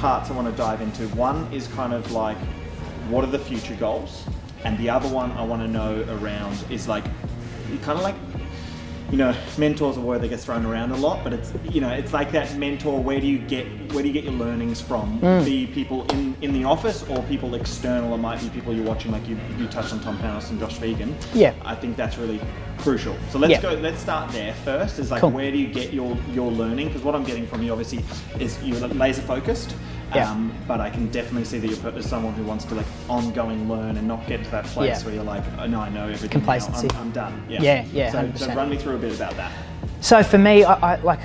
parts I want to dive into. One is kind of like, what are the future goals? And the other one I want to know around is like, kind of like, you know, mentors are a word that gets thrown around a lot, but it's, you know, it's like that mentor, where do you get your learnings from? Be people in the office or people external, or might be people you're watching, like you touched on Tom Panos and Josh Vegan. Yeah. I think that's really crucial. So let's start there first, is like, where do you get your learning? Because what I'm getting from you obviously is you're laser focused. But I can definitely see that you're someone who wants to like ongoing learn and not get to that place where you're like, oh no, I know everything. Complacency. Now. I'm done. So run me through a bit about that. So for me, I like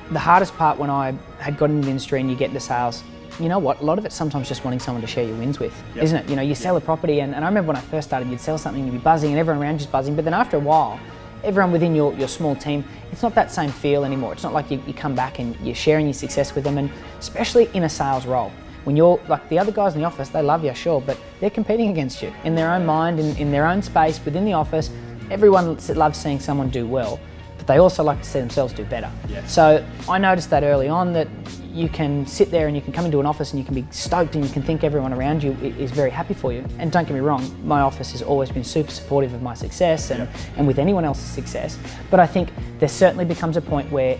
the hardest part when I had got into the industry and you get into sales, you know what, a lot of it's sometimes just wanting someone to share your wins with, isn't it? You know, you sell a property and I remember when I first started, you'd sell something, you'd be buzzing and everyone around you's buzzing, but then after a while, everyone within your small team, it's not that same feel anymore. It's not like you come back and you're sharing your success with them, and especially in a sales role. When you're like the other guys in the office, they love you, sure, but they're competing against you in their own mind, in their own space, within the office. Everyone loves seeing someone do well, but they also like to see themselves do better. So I noticed that early on, that you can sit there and you can come into an office and you can be stoked and you can think everyone around you is very happy for you. And don't get me wrong, my office has always been super supportive of my success and with anyone else's success. But I think there certainly becomes a point where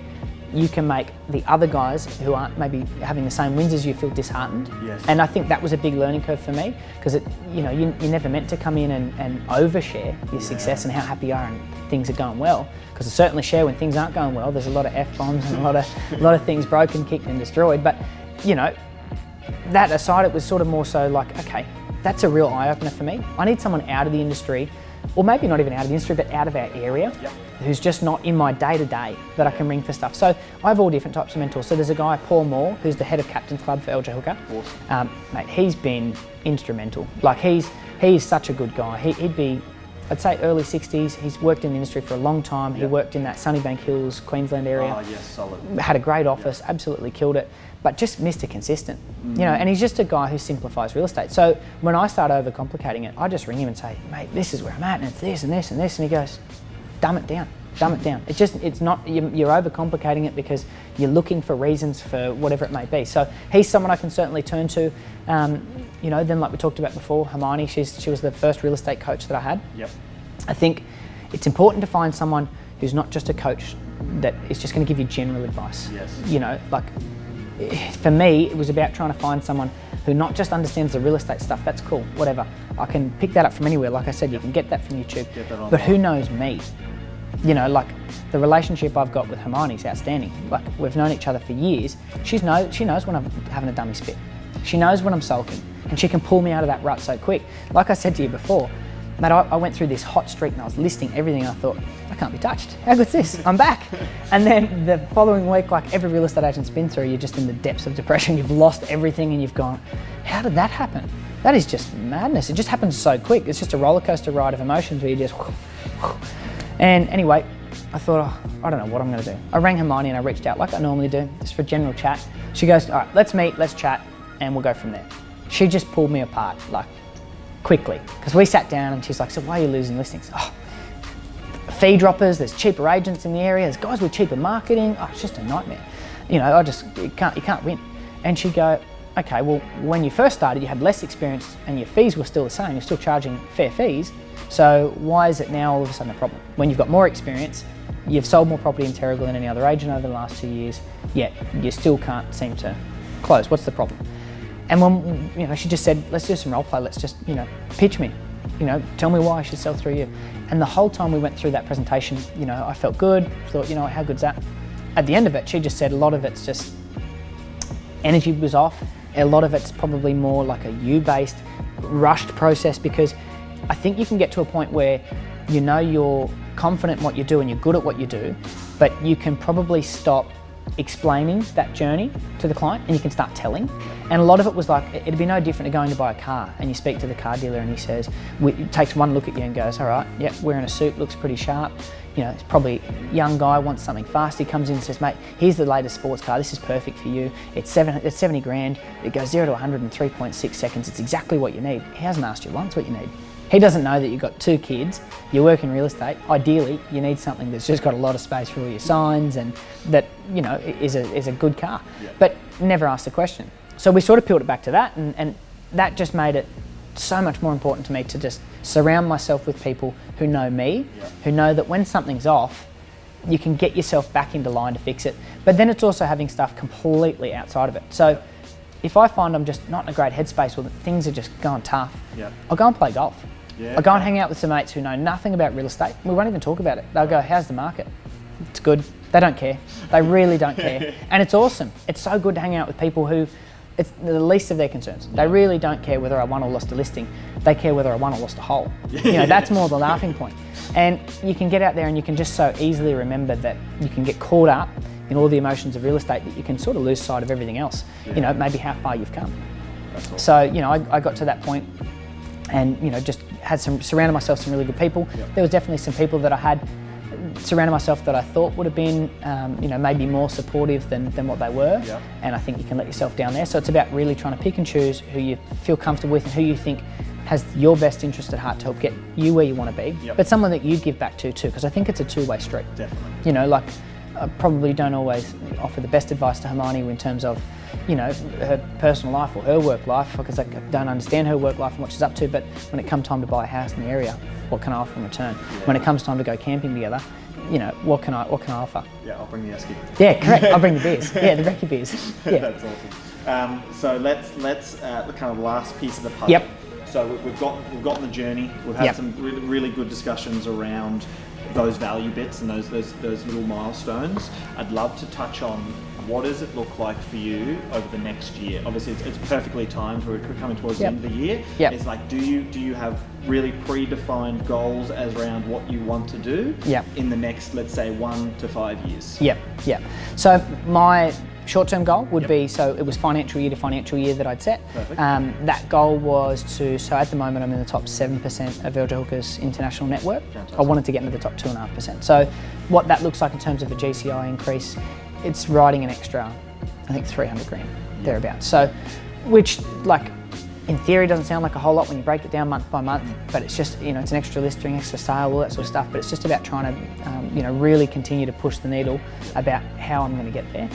you can make the other guys who aren't maybe having the same wins as you feel disheartened. And I think that was a big learning curve for me, because you're never meant to come in and overshare your success and how happy you are and things are going well. Because I certainly share when things aren't going well. There's a lot of F-bombs and a lot of things broken, kicked and destroyed. But you know, that aside, it was sort of more so like, okay, that's a real eye-opener for me. I need someone out of the industry, or maybe not even out of the industry, but out of our area, who's just not in my day-to-day that I can ring for stuff. So I have all different types of mentors. So there's a guy, Paul Moore, who's the head of Captain's Club for LJ Hooker. Awesome. Mate, he's been instrumental. Like he's such a good guy. He'd be, I'd say early 60s. He's worked in the industry for a long time. He worked in that Sunnybank Hills, Queensland area. Oh yes, solid. Had a great office, absolutely killed it, but just Mr. Consistent. You know, and he's just a guy who simplifies real estate. So when I start overcomplicating it, I just ring him and say, mate, this is where I'm at, and it's this and this and this, and he goes, dumb it down. It's not, you're overcomplicating it because you're looking for reasons for whatever it may be. So he's someone I can certainly turn to. You know, then like we talked about before, Hermione, she was the first real estate coach that I had. I think it's important to find someone who's not just a coach that is just going to give you general advice. You know, like for me, it was about trying to find someone who not just understands the real estate stuff, that's cool, whatever. I can pick that up from anywhere. Like I said, you can get that from YouTube, but who knows me? You know, like the relationship I've got with Hermione is outstanding. Like we've known each other for years. She knows when I'm having a dummy spit. She knows when I'm sulking, and she can pull me out of that rut so quick. Like I said to you before, mate, I went through this hot streak and I was listing everything. I thought, I can't be touched. How good's this? I'm back. And then the following week, like every real estate agent's been through, you're just in the depths of depression. You've lost everything and you've gone, how did that happen? That is just madness. It just happens so quick. It's just a roller coaster ride of emotions where you just, and anyway, I thought, oh, I don't know what I'm going to do. I rang Hermione and I reached out like I normally do, just for general chat. She goes, all right, let's meet, let's chat, and we'll go from there. She just pulled me apart, like, quickly. Because we sat down and she's like, so why are you losing listings? Oh, fee droppers, there's cheaper agents in the area, there's guys with cheaper marketing. Oh, it's just a nightmare. You know, you can't win. And she'd go, okay, well, when you first started, you had less experience and your fees were still the same. You're still charging fair fees. So why is it now all of a sudden a problem? When you've got more experience, you've sold more property in Terrigal than any other agent over the last 2 years, yet you still can't seem to close. What's the problem? And when, you know, she just said, let's do some role play. Let's just, you know, pitch me, you know, tell me why I should sell through you. And the whole time we went through that presentation, you know, I felt good, thought, you know, how good's that? At the end of it, she just said a lot of it's just energy was off. A lot of it's probably more like a you-based, rushed process, because I think you can get to a point where you know you're confident in what you do and you're good at what you do, but you can probably stop explaining that journey to the client and you can start telling. And a lot of it was like, it'd be no different to going to buy a car and you speak to the car dealer and he says, takes one look at you and goes, all right, yep, wearing a suit, looks pretty sharp. You know, it's probably a young guy, wants something fast. He comes in and says, mate, here's the latest sports car. This is perfect for you. It's 70 grand. It goes 0 to 100 in 3.6 seconds. It's exactly what you need. He hasn't asked you once what you need. He doesn't know that you've got 2 kids, you work in real estate. Ideally, you need something that's just got a lot of space for all your signs and that, you know, is a good car. Yeah. But never asked the question. So we sort of peeled it back to that, and that just made it so much more important to me to just surround myself with people who know me, who know that when something's off, you can get yourself back into line to fix it. But then it's also having stuff completely outside of it. So if I find I'm just not in a great headspace or that things are just going tough, I'll go and play golf. I'll go and hang out with some mates who know nothing about real estate. We won't even talk about it. They'll go, how's the market? It's good. They don't care. They really don't care. And it's awesome. It's so good to hang out with people who, it's the least of their concerns. They really don't care whether I won or lost a listing. They care whether I won or lost a hole. You know, that's more the laughing point. And you can get out there and you can just so easily remember that you can get caught up in all the emotions of real estate that you can sort of lose sight of everything else. You know, maybe how far you've come. Awesome. So, you know, I got to that point and, you know, just had surrounded myself with some really good people. There was definitely some people that I had surrounded myself that I thought would have been, you know, maybe more supportive than what they were. And I think you can let yourself down there. So it's about really trying to pick and choose who you feel comfortable with and who you think has your best interest at heart to help get you where you want to be, but someone that you give back to too, because I think it's a two-way street. Definitely. You know, like I probably don't always offer the best advice to Hermione in terms of, you know, her personal life or her work life, because I don't understand her work life and what she's up to, but when it comes time to buy a house in the area, what can I offer in return? When it comes time to go camping together, you know, what can I offer? Yeah, I'll bring the esky. Yeah, correct. I'll bring the beers. Yeah, the brekkie beers. Yeah. That's awesome. So let's the kind of last piece of the puzzle. So we've gotten the journey. We've had some really good discussions around those value bits and those little milestones. I'd love to touch on what does it look like for you over the next year. Obviously, it's perfectly timed. We're coming towards the end of the year. It's like, do you have really predefined goals as around what you want to do in the next, let's say, 1 to 5 years? So my short-term goal would be, so it was financial year to financial year that I'd set. That goal was so at the moment I'm in the top 7% of Virgin Hookers international network. I wanted to get into the top 2.5%. So what that looks like in terms of a GCI increase, it's writing an extra, I think 300 grand, thereabouts. So, which like, in theory doesn't sound like a whole lot when you break it down month by month, but it's just, you know, it's an extra listing, extra sale, all that sort of stuff, but it's just about trying to, you know, really continue to push the needle about how I'm going to get there.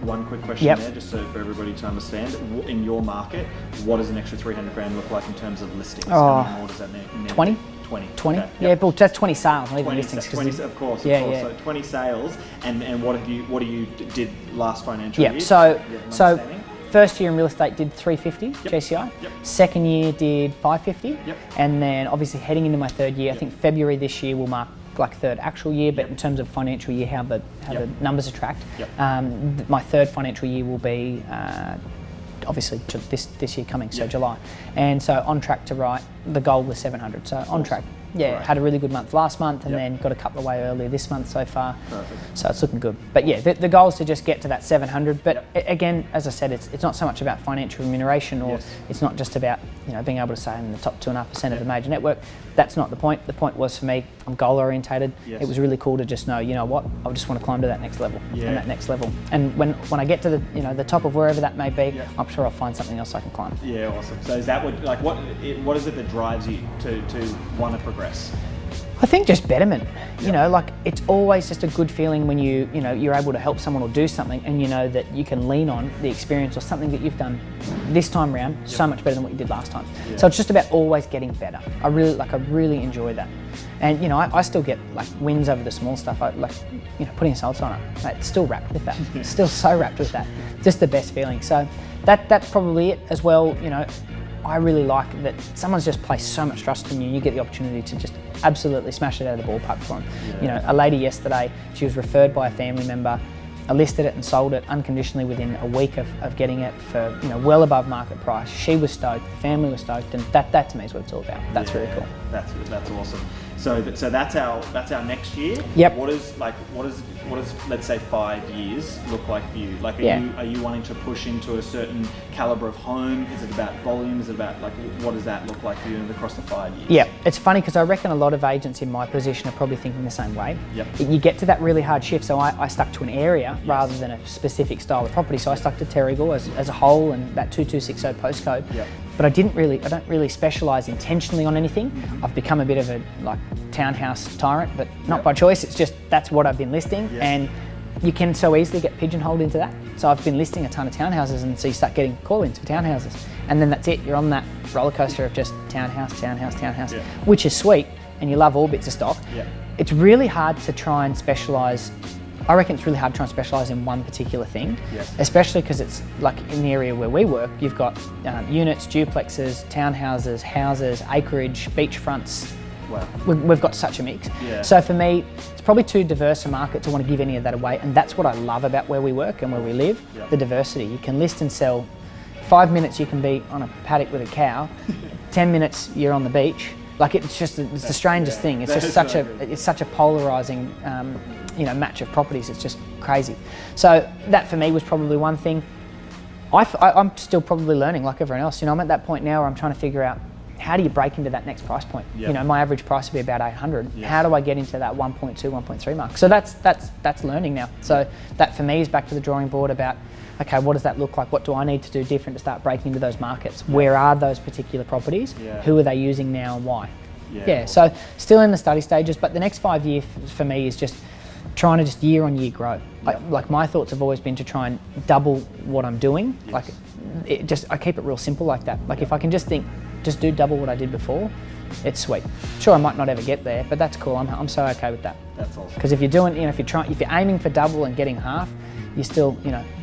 One quick question there, just so for everybody to understand, in your market, what does an extra 300 grand look like in terms of listings? How many more does that mean? 20. 20. Okay. Yeah, but that's 20 sales, not even listings. 20, of course. So 20 sales, and what do you did last financial year? So first year in real estate did 350 GCI. Second year did 550. And then obviously heading into my third year, I think February this year will mark like third actual year, but in terms of financial year, how the numbers are tracked, my third financial year will be obviously to this year coming, so July. And so on track to write, the goal was 700, so on track. Had a really good month last month and then got a couple away earlier this month so far. So it's looking good. But yeah, the goal is to just get to that 700. But again, as I said, it's not so much about financial remuneration, or it's not just about, you know, being able to say I'm in the top 2.5% of the major network. That's not the point. The point was, for me, I'm goal orientated. It was really cool to just know, you know what, I just want to climb to that next level and that next level. And when I get to the, you know, the top of wherever that may be, I'm sure I'll find something else I can climb. Yeah, awesome. So is that what is it that drives you to want to progress? I think just betterment. You know, like, it's always just a good feeling when you know, you're able to help someone or do something, and you know that you can lean on the experience or something that you've done this time round so much better than what you did last time. So it's just about always getting better. I really enjoy that. And, you know, I still get like wins over the small stuff. I like, you know, putting a salsa on it. Mate, still wrapped with that. Still so wrapped with that. Just the best feeling. So that's probably it as well. You know, I really like that someone's just placed so much trust in you, and you get the opportunity to just absolutely smash it out of the ballpark for them. You know, a lady yesterday, she was referred by a family member. I listed it and sold it unconditionally within a week of getting it for, you know, well above market price. She was stoked, the family was stoked, and that to me is what it's all about. That's really cool. That's awesome. So that's our next year. What is let's say 5 years look like for you? Like, are you wanting to push into a certain caliber of home? Is it about volume? Is it about, like, what does that look like for you across the 5 years? Yeah, it's funny because I reckon a lot of agents in my position are probably thinking the same way. You get to that really hard shift. So I stuck to an area rather than a specific style of property. So I stuck to Terrigal as a whole and that 2260 postcode. But I don't really specialise intentionally on anything. I've become a bit of a like townhouse tyrant, but not by choice. It's just that's what I've been listing, and you can so easily get pigeonholed into that. So I've been listing a ton of townhouses, and so you start getting call-ins for townhouses, and then that's it. You're on that roller coaster of just townhouse, which is sweet, and you love all bits of stock. Yeah. It's really hard to try and specialise. I reckon it's really hard to try and specialise in one particular thing, Yes. especially because it's like in the area where we work, you've got units, duplexes, townhouses, houses, acreage, beachfronts. Wow. We've got such a mix. Yeah. So for me, it's probably too diverse a market to want to give any of that away, and that's what I love about where we work and where we live, Yeah. the diversity. You can list and sell. 5 minutes you can be on a paddock with a cow, 10 minutes you're on the beach. Like it's the strangest thing. It's just such a polarising match of properties. It's just crazy. So that for me was probably one thing. I'm still probably learning like everyone else. I'm at that point now where I'm trying to figure out, how do you break into that next price point? Yep. My average price would be about 800. Yes. How do I get into that 1.2, 1.3 mark? So that's learning now. So that for me is back to the drawing board about, okay, what does that look like? What do I need to do different to start breaking into those markets? Where are those particular properties? Yeah. Who are they using now and why? Yeah. So still in the study stages, but the next 5 years for me is just trying to just year on year grow. Like my thoughts have always been to try and double what I'm doing. Yes. I keep it real simple like that. Like if I can just do double what I did before, it's sweet. Sure, I might not ever get there, but that's cool. I'm so okay with that. That's awesome. Because if you're doing, if you're aiming for double and getting half, you're still,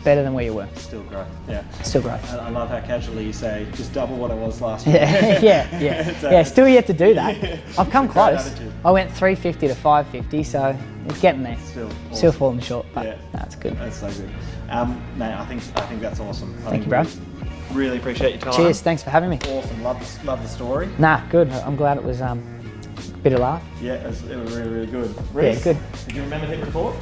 better than where you were. Still growth. Yeah. Still growth. I love how casually you say, just double what I was last year. Yeah. Still yet to do that. I've come close. attitude. I went 350 to 550, so it's getting there. Still awesome. Still falling short, but that's good. That's so good. Mate, I think that's awesome. Thank you, bro. Really appreciate your time. Cheers. Thanks for having me. Awesome. Love the story. Nah, good. I'm glad it was a bit of laugh. Yeah, it was really, really good. Yeah, good. Did you remember to hit record?